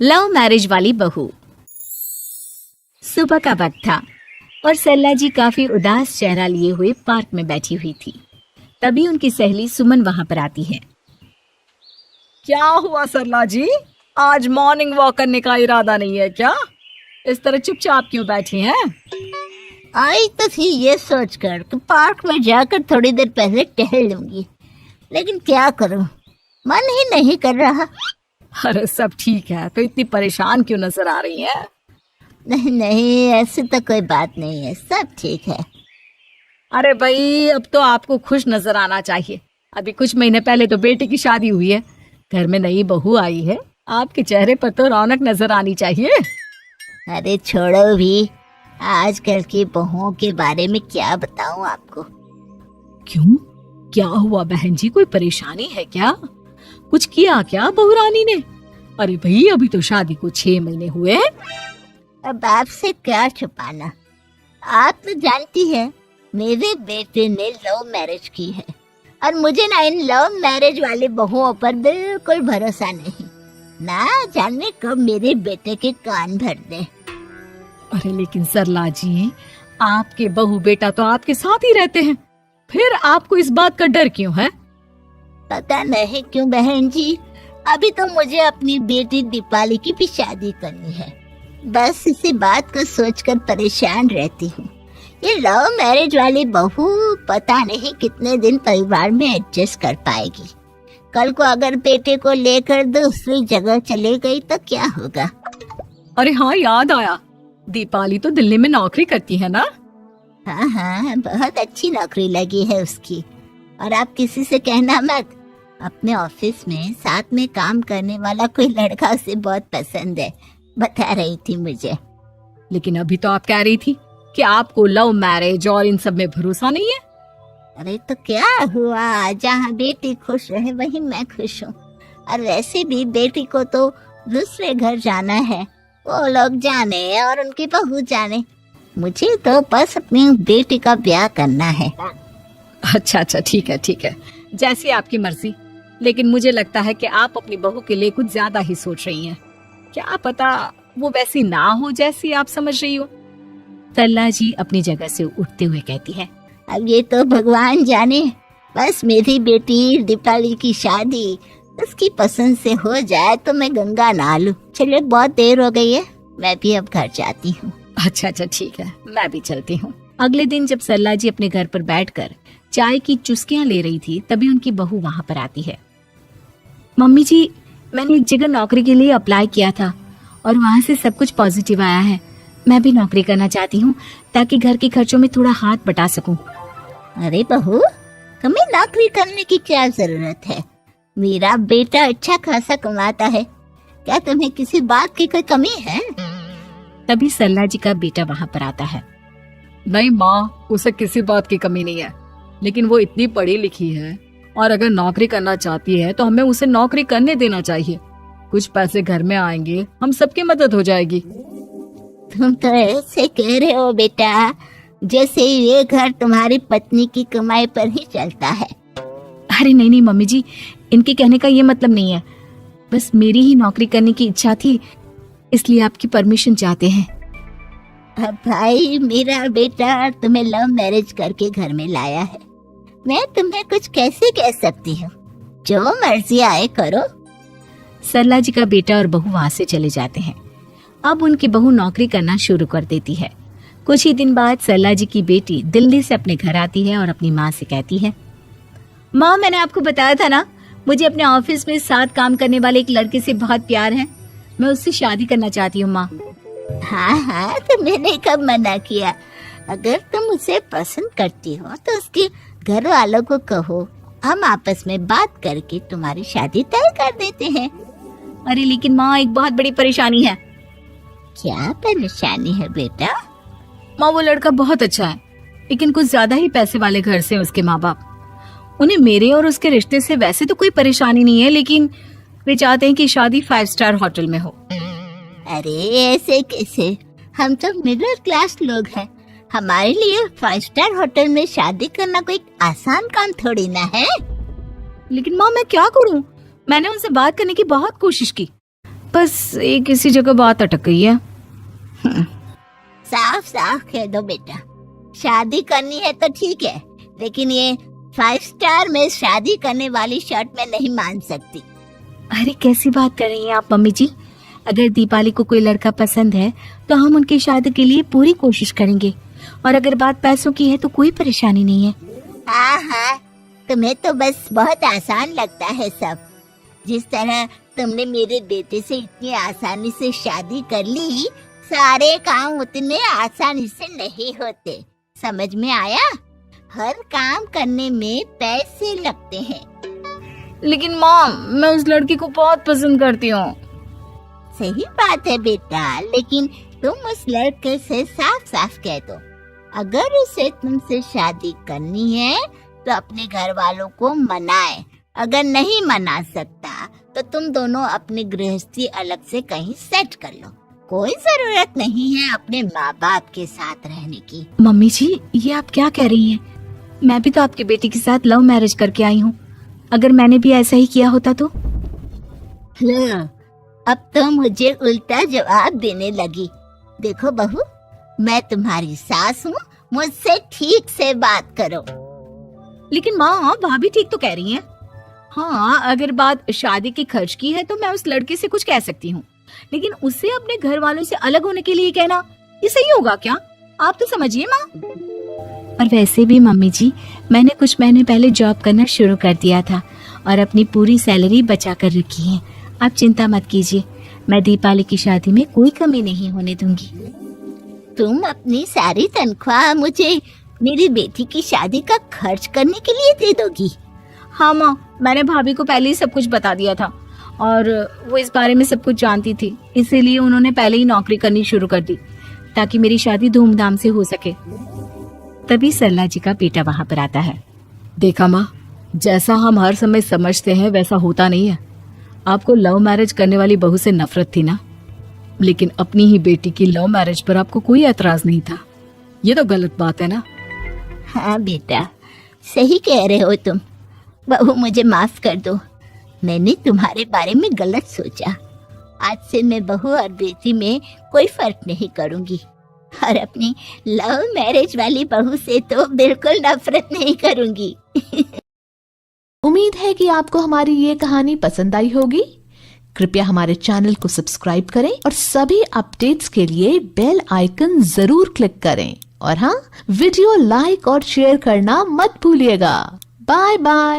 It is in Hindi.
लव मैरिज वाली बहू। सुबह का वक्त था और सरला जी काफी उदास चेहरा लिए हुए पार्क में बैठी हुई थी। तभी उनकी सहेली सुमन वहां पर आती है। क्या हुआ सरला जी, आज मॉर्निंग वॉक करने का इरादा नहीं है क्या? इस तरह चुपचाप क्यों बैठी हैं? आई तो थी ये सोचकर कि पार्क में जाकर थोड़ी देर पहले टहल लूंगी, लेकिन क्या करूं, मन ही नहीं कर रहा। अरे सब ठीक है, तो इतनी परेशान क्यों नजर आ रही हैं? नहीं नहीं, ऐसी तो कोई बात नहीं है, सब ठीक है। अरे भाई, अब तो आपको खुश नजर आना चाहिए। अभी कुछ महीने पहले तो बेटे की शादी हुई है, घर में नई बहू आई है, आपके चेहरे पर तो रौनक नजर आनी चाहिए। अरे छोड़ो भी, आजकल की बहुओं के बारे में क्या बताऊं आपको। क्यों, क्या हुआ बहन जी, कोई परेशानी है क्या? कुछ किया क्या बहू रानी ने? अरे भाई, अभी तो शादी को 6 महीने हुए हैं। अब आपसे क्या छुपाना, आप तो जानती है मेरे बेटे ने लव मैरिज की है और मुझे ना इन लव मैरिज वाली बहुओं पर बिल्कुल भरोसा नहीं। ना जाने कब मेरे बेटे के कान भर दे। अरे लेकिन सरला जी, आपके बहू बेटा तो आपके साथ ही रहते हैं, फिर आपको इस बात का डर क्यों है? पता नहीं क्यों बहन जी, अभी तो मुझे अपनी बेटी दीपाली की भी शादी करनी है। बस इसी बात को सोचकर परेशान रहती हूँ। ये लव मैरिज वाली बहू पता नहीं कितने दिन परिवार में एडजस्ट कर पाएगी। कल को अगर बेटे को लेकर दूसरी जगह चले गई तो क्या होगा? अरे हाँ, याद आया, दीपाली तो दिल्ली में नौकरी करती है ना? हाँ हाँ, बहुत अच्छी नौकरी लगी है उसकी। और आप किसी से कहना मत, अपने ऑफिस में साथ में काम करने वाला कोई लड़का उसे बहुत पसंद है, बता रही थी मुझे। लेकिन अभी तो आप कह रही थी कि आपको लव मैरिज और इन सब में भरोसा नहीं है। अरे तो क्या हुआ, जहाँ बेटी खुश रहे वहीं मैं खुश हूँ। और वैसे भी बेटी को तो दूसरे घर जाना है, वो लोग जाने और उनकी बहू जाने, मुझे तो बस अपनी बेटी का ब्याह करना है। अच्छा अच्छा, ठीक है ठीक है, जैसी आपकी मर्जी। लेकिन मुझे लगता है कि आप अपनी बहू के लिए कुछ ज्यादा ही सोच रही हैं। क्या पता वो वैसी ना हो जैसी आप समझ रही हो। सरला जी अपनी जगह से उठते हुए कहती है। अब ये तो भगवान जाने, बस मेरी बेटी दीपाली की शादी उसकी पसंद से हो जाए तो मैं गंगा नहा लूं। चलिए बहुत देर हो गई है, मैं भी अब घर जाती हूँ। अच्छा अच्छा ठीक है, मैं भी चलती हूँ। अगले दिन जब सरला जी अपने घर पर बैठकर चाय की चुस्कियां ले रही थी, तभी उनकी बहू वहां पर आती है। मम्मी जी, मैंने एक जगह नौकरी के लिए अप्लाई किया था और वहाँ से सब कुछ पॉजिटिव आया है। मैं भी नौकरी करना चाहती हूँ ताकि घर के खर्चों में थोड़ा हाथ बटा सकूं। अरे बहू, तुम्हें नौकरी करने की क्या जरूरत है? मेरा बेटा अच्छा खासा कमाता है, क्या तुम्हें किसी बात की कोई कमी है? तभी सरला जी का बेटा वहाँ पर आता है। नहीं माँ, उसे किसी बात की कमी नहीं है, लेकिन वो इतनी पढ़ी लिखी है और अगर नौकरी करना चाहती है तो हमें उसे नौकरी करने देना चाहिए। कुछ पैसे घर में आएंगे, हम सबकी मदद हो जाएगी। तुम तो ऐसे कह रहे हो बेटा जैसे ये घर तुम्हारी पत्नी की कमाई पर ही चलता है। अरे नहीं नहीं मम्मी जी, इनके कहने का ये मतलब नहीं है, बस मेरी ही नौकरी करने की इच्छा थी, इसलिए आपकी परमिशन चाहते हैं। अब भाई, मेरा बेटा तुम्हें लव मैरिज करके घर में लाया है, मैं तुम्हें कुछ कैसे कह सकती हूँ? जो मर्जी आए करो। सरला जी का बेटा और बहू वहाँ से चले जाते हैं। अब उनकी बहू नौकरी करना शुरू कर देती है। कुछ ही दिन बाद सरला जी की बेटी दिल्ली से अपने घर आती है और अपनी माँ से कहती है, माँ, मैंने आपको बताया था ना, मुझे अपने ऑफिस में साथ काम करने वाले एक लड़के से बहुत प्यार है, मैं उससे शादी करना चाहती हूँ। माँ, हाँ हाँ, तो मैंने कब मना किया? अगर तुम उसे पसंद करती हो तो उसके घर वालों को कहो, हम आपस में बात करके तुम्हारी शादी तय कर देते हैं। अरे लेकिन माँ, एक बहुत बड़ी परेशानी है। क्या परेशानी है बेटा? माँ, वो लड़का बहुत अच्छा है, लेकिन कुछ ज्यादा ही पैसे वाले घर से उसके माँ बाप। उन्हें मेरे और उसके रिश्ते से वैसे तो कोई परेशानी नहीं है, लेकिन वे चाहते हैं कि शादी 5 स्टार होटल में हो। अरे ऐसे कैसे, हम तो मिडिल क्लास लोग हैं, हमारे लिए 5 स्टार होटल में शादी करना कोई आसान काम थोड़ी ना है। लेकिन माँ, मैं क्या करूँ? मैंने उनसे बात करने की बहुत कोशिश की, बस एक इसी जगह बात अटक गई है। साफ साफ कह दो बेटा, शादी करनी है तो ठीक है, लेकिन ये 5 स्टार में शादी करने वाली शर्त मैं नहीं मान सकती। अरे कैसी बात कर रही हैं आप मम्मी जी? अगर दीपाली को कोई लड़का पसंद है तो हम उनकी शादी के लिए पूरी कोशिश करेंगे, और अगर बात पैसों की है तो कोई परेशानी नहीं है। हाँ हाँ, तुम्हें तो बस बहुत आसान लगता है सब। जिस तरह तुमने मेरे बेटे से इतनी आसानी से शादी कर ली, सारे काम उतने आसानी से नहीं होते। समझ में आया? हर काम करने में पैसे लगते हैं। लेकिन माँ, मैं उस लड़की को बहुत पसंद करती हूँ। सही बात है बेटा, लेकिन तुम उस लड़के से साफ साफ कह दो, अगर उसे तुमसे शादी करनी है तो अपने घर वालों को मनाए। अगर नहीं मना सकता तो तुम दोनों अपनी गृहस्थी अलग से कहीं सेट कर लो। कोई जरूरत नहीं है अपने माँ बाप के साथ रहने की। मम्मी जी, ये आप क्या कह रही हैं? मैं भी तो आपकी बेटी के साथ लव मैरिज करके आई हूँ। अगर मैंने भी ऐसा ही किया होता तो? लो, अब तो मुझे उल्टा जवाब देने लगी। देखो बहू, मैं तुम्हारी सास हूँ, मुझसे ठीक से बात करो। लेकिन माँ, भाभी ठीक तो कह रही हैं। हाँ, अगर बात शादी के खर्च की है तो मैं उस लड़के से कुछ कह सकती हूँ, लेकिन उससे अपने घर वालों से अलग होने के लिए कहना, ये सही होगा क्या? आप तो समझिए माँ। और वैसे भी मम्मी जी, मैंने कुछ महीने पहले जॉब करना शुरू कर दिया था और अपनी पूरी सैलरी बचा कर रखी है। आप चिंता मत कीजिए, मैं दीपाली की शादी में कोई कमी नहीं होने दूंगी। तुम अपनी सारी तनख्वाह मुझे मेरी बेटी की शादी का खर्च करने के लिए दे दोगी? हाँ माँ, मैंने भाभी को पहले ही सब कुछ बता दिया था और वो इस बारे में सब कुछ जानती थी, इसीलिए उन्होंने पहले ही नौकरी करनी शुरू कर दी ताकि मेरी शादी धूमधाम से हो सके। तभी सरला जी का बेटा वहाँ पर आता है। देखा माँ, जैसा हम हर समय समझते हैं वैसा होता नहीं है। आपको लव मैरिज करने वाली बहू से नफरत थी ना, लेकिन अपनी ही बेटी की लव मैरिज पर आपको कोई एतराज नहीं था। ये तो गलत बात है ना। हाँ बेटा, सही कह रहे हो तुम। बहू, मुझे माफ कर दो, मैंने तुम्हारे बारे में गलत सोचा। आज से मैं बहू और बेटी में कोई फर्क नहीं करूंगी, और अपनी लव मैरिज वाली बहू से तो बिल्कुल नफरत नहीं करूंगी। उम्मीद है कि आपको हमारी ये कहानी पसंद आई होगी। कृपया हमारे चैनल को सब्सक्राइब करें और सभी अपडेट्स के लिए बेल आइकन जरूर क्लिक करें। और हाँ, वीडियो लाइक और शेयर करना मत भूलिएगा। Bye bye.